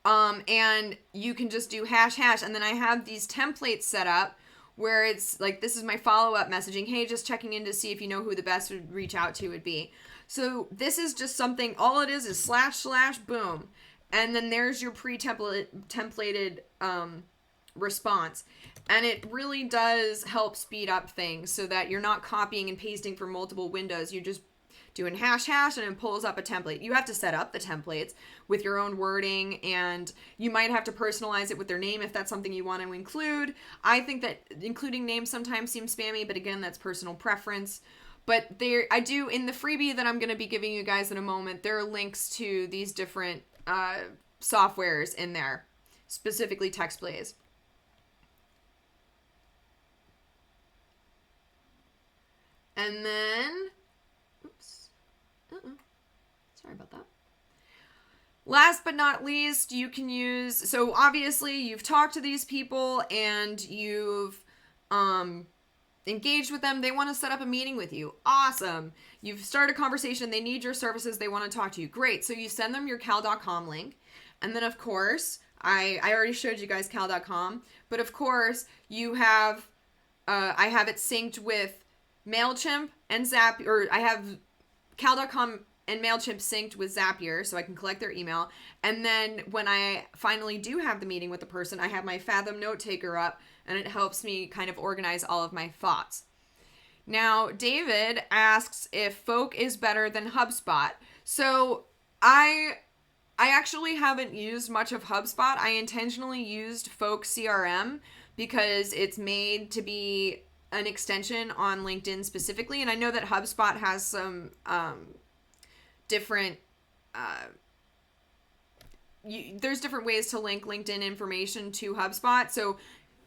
And you can just do ##, and then I have these templates set up where it's like, this is my follow-up messaging. Hey, just checking in to see if you know who the best would reach out to would be. So this is just something, all it is / boom. And then there's your templated response. And it really does help speed up things so that you're not copying and pasting from multiple windows. You're just doing ## and it pulls up a template. You have to set up the templates with your own wording, and you might have to personalize it with their name if that's something you want to include. I think that including names sometimes seems spammy, but again, that's personal preference. But I do, in the freebie that I'm going to be giving you guys in a moment, there are links to these different softwares in there, specifically TextBlaze. And then, sorry about that. Last but not least, you can use, so obviously you've talked to these people and you've engaged with them. They want to set up a meeting with you. Awesome. You've started a conversation. They need your services. They want to talk to you. Great. So you send them your cal.com link. And then, of course, I already showed you guys cal.com, but of course you have, I have it synced with MailChimp and Zapier, or I have cal.com and MailChimp synced with Zapier so I can collect their email. And then when I finally do have the meeting with the person, I have my Fathom note taker up, and it helps me kind of organize all of my thoughts. Now, David asks if Folk is better than HubSpot. So I actually haven't used much of HubSpot. I intentionally used Folk CRM because it's made to be an extension on LinkedIn specifically. And I know that HubSpot has some different, there's different ways to link LinkedIn information to HubSpot. So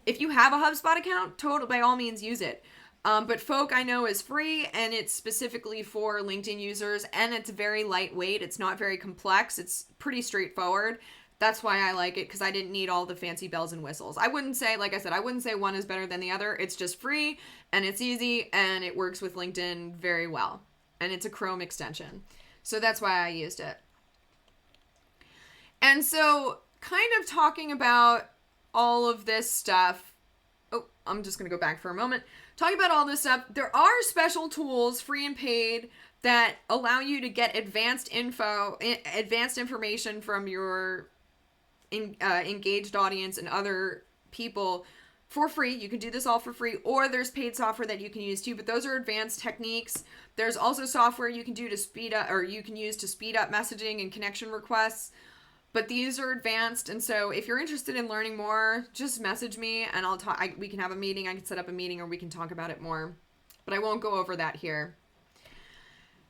if you have a HubSpot account, by all means use it. But Folk, I know, is free, and it's specifically for LinkedIn users, and it's very lightweight. It's not very complex. It's pretty straightforward. That's why I like it, because I didn't need all the fancy bells and whistles. I wouldn't say, like I said, I wouldn't say one is better than the other. It's just free, and it's easy, and it works with LinkedIn very well. And it's a Chrome extension. So that's why I used it. And so, kind of talking about all of this stuff. Oh, I'm just going to go back for a moment. Talking about all this stuff, there are special tools, free and paid, that allow you to get advanced information from your engaged audience and other people for free. You can do this all for free, or there's paid software that you can use too, but those are advanced techniques. There's also software you can do to speed up, or you can use to speed up messaging and connection requests. But these are advanced, and so if you're interested in learning more, just message me, and I'll talk. We can have a meeting. I can set up a meeting, or we can talk about it more. But I won't go over that here.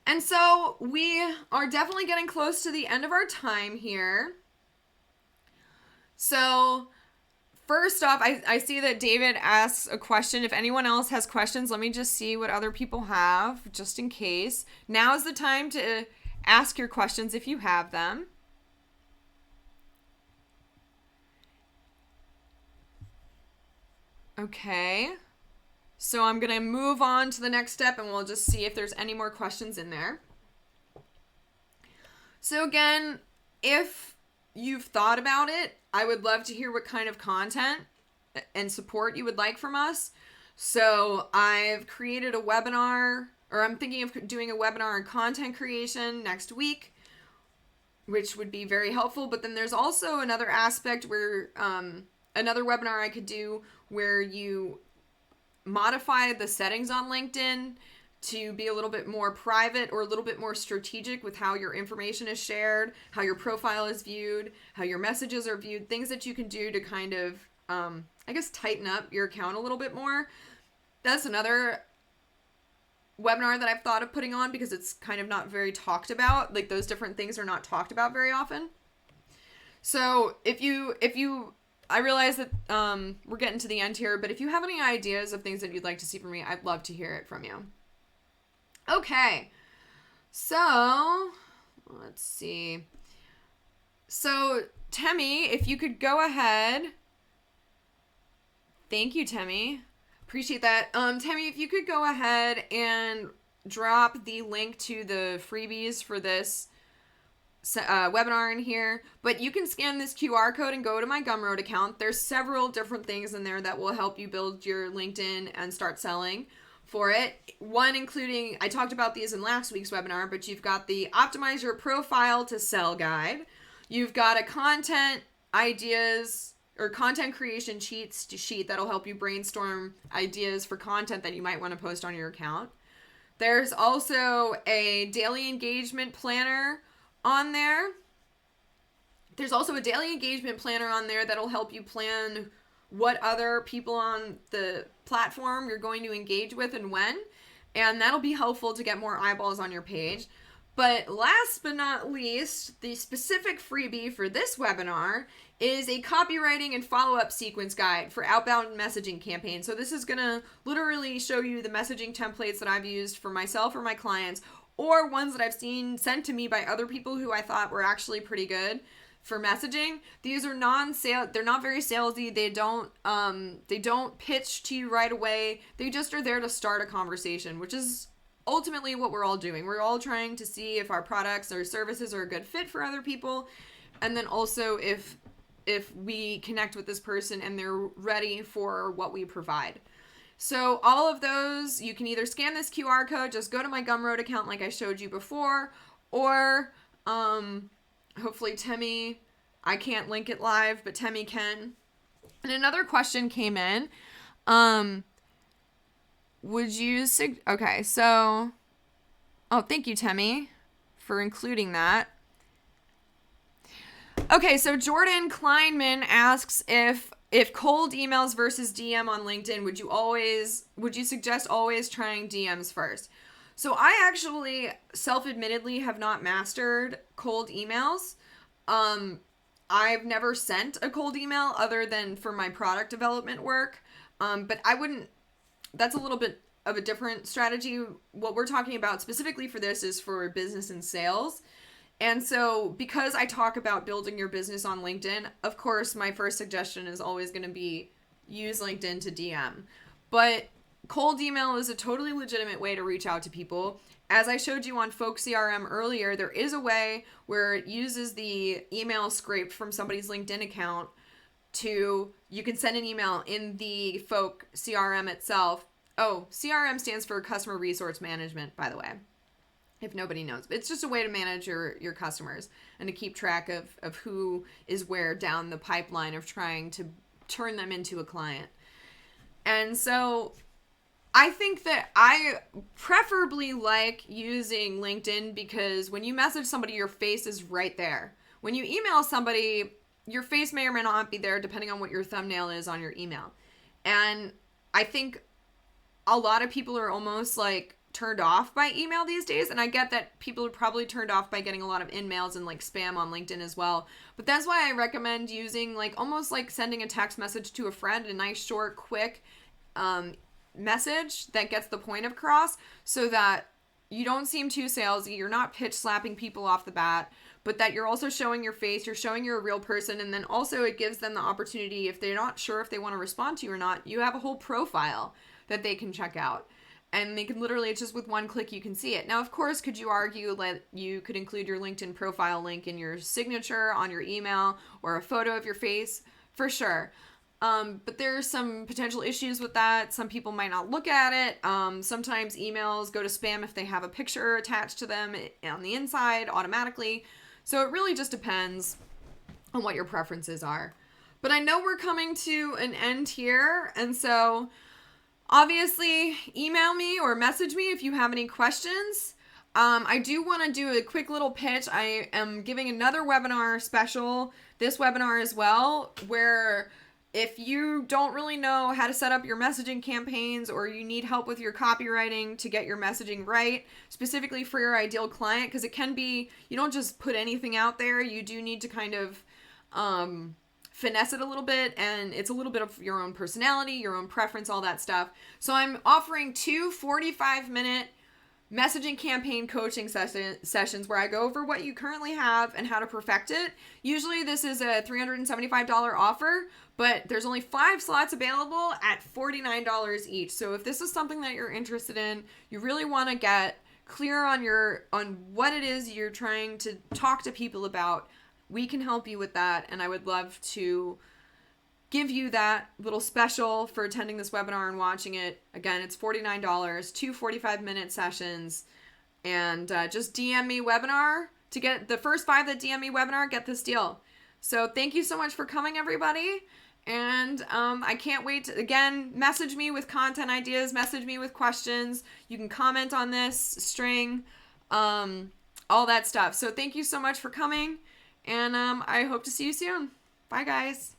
And so we are definitely getting close to the end of our time here. So first off, I see that David asks a question. If anyone else has questions, let me just see what other people have, just in case. Now is the time to ask your questions if you have them. Okay, so I'm going to move on to the next step, and we'll just see if there's any more questions in there. So again, if you've thought about it, I would love to hear what kind of content and support you would like from us. So I've created a webinar, or I'm thinking of doing a webinar on content creation next week, which would be very helpful. But then there's also another aspect where, another webinar I could do where you modify the settings on LinkedIn to be a little bit more private or a little bit more strategic with how your information is shared, how your profile is viewed, how your messages are viewed, things that you can do to kind of, I guess, tighten up your account a little bit more. That's another webinar that I've thought of putting on because it's kind of not very talked about. Like, those different things are not talked about very often. So if you I realize that we're getting to the end here, but if you have any ideas of things that you'd like to see from me, I'd love to hear it from you. Okay, so let's see. So Temi, if you could go ahead. Thank you, Temi. Appreciate that. Temi, if you could go ahead and drop the link to the freebies for this webinar in here, but you can scan this QR code and go to my Gumroad account. There's several different things in there that will help you build your LinkedIn and start selling for it. One including, I talked about these in last week's webinar, but you've got the Optimize Your Profile to Sell guide. You've got a content ideas or content creation sheet that'll help you brainstorm ideas for content that you might want to post on your account. There's also a daily engagement planner on there. There's also a daily engagement planner on there that'll help you plan what other people on the platform you're going to engage with and when. And that'll be helpful to get more eyeballs on your page. But last but not least, the specific freebie for this webinar is a copywriting and follow-up sequence guide for outbound messaging campaigns. So this is going to literally show you the messaging templates that I've used for myself or my clients, or ones that I've seen sent to me by other people who I thought were actually pretty good for messaging. These are non-sale, they're not very salesy. They don't pitch to you right away. They just are there to start a conversation, which is ultimately what we're all doing. We're all trying to see if our products or services are a good fit for other people, and then also if if we connect with this person and they're ready for what we provide. So all of those, you can either scan this QR code, just go to my Gumroad account like I showed you before, or hopefully Temi, I can't link it live, but Temi can. And another question came in. Would you okay, so thank you, Temi, for including that. Okay, so Jordan Kleinman asks if cold emails versus DM on LinkedIn, would you suggest always trying DMs first? So I actually self-admittedly have not mastered cold emails. I've never sent a cold email other than for my product development work. But that's a little bit of a different strategy. What we're talking about specifically for this is for business and sales. And so because I talk about building your business on LinkedIn, of course, my first suggestion is always going to be use LinkedIn to DM. But cold email is a totally legitimate way to reach out to people. As I showed you on Folk CRM earlier, there is a way where it uses the email scraped from somebody's LinkedIn account you can send an email in the Folk CRM itself. Oh, CRM stands for Customer Resource Management, by the way, if nobody knows. It's just a way to manage your customers and to keep track of who is where down the pipeline of trying to turn them into a client. And so I think that I preferably like using LinkedIn because when you message somebody, your face is right there. When you email somebody, your face may or may not be there depending on what your thumbnail is on your email. And I think a lot of people are almost like turned off by email these days. And I get that people are probably turned off by getting a lot of in-mails and like spam on LinkedIn as well. But that's why I recommend using like almost like sending a text message to a friend, a nice short, quick message that gets the point across so that you don't seem too salesy. You're not pitch slapping people off the bat, but that you're also showing your face, you're showing you're a real person, and then also it gives them the opportunity, if they're not sure if they want to respond to you or not, you have a whole profile that they can check out. And they can literally, just with one click, you can see it. Now, of course, could you argue that you could include your LinkedIn profile link in your signature on your email or a photo of your face? For sure. But there's some potential issues with that. Some people might not look at it. Sometimes emails go to spam if they have a picture attached to them on the inside automatically. So it really just depends on what your preferences are. But I know we're coming to an end here. And so obviously email me or message me if you have any questions. I do want to do a quick little pitch. I am giving another webinar special, this webinar as well, where if you don't really know how to set up your messaging campaigns or you need help with your copywriting to get your messaging right, specifically for your ideal client, because it can be, you don't just put anything out there, you do need to kind of finesse it a little bit, and it's a little bit of your own personality, your own preference, all that stuff. So I'm offering 2 45-minute messaging campaign coaching sessions where I go over what you currently have and how to perfect it. Usually this is a $375 offer, but there's only 5 slots available at $49 each. So if this is something that you're interested in, you really want to get clear on what it is you're trying to talk to people about, we can help you with that. And I would love to give you that little special for attending this webinar and watching it. Again, it's $49, 2 45-minute sessions, and just DM me webinar to get the first 5 that DM me webinar, get this deal. So thank you so much for coming, everybody. And I can't wait to, again, message me with content ideas, message me with questions. You can comment on this string, all that stuff. So thank you so much for coming, and I hope to see you soon. Bye, guys.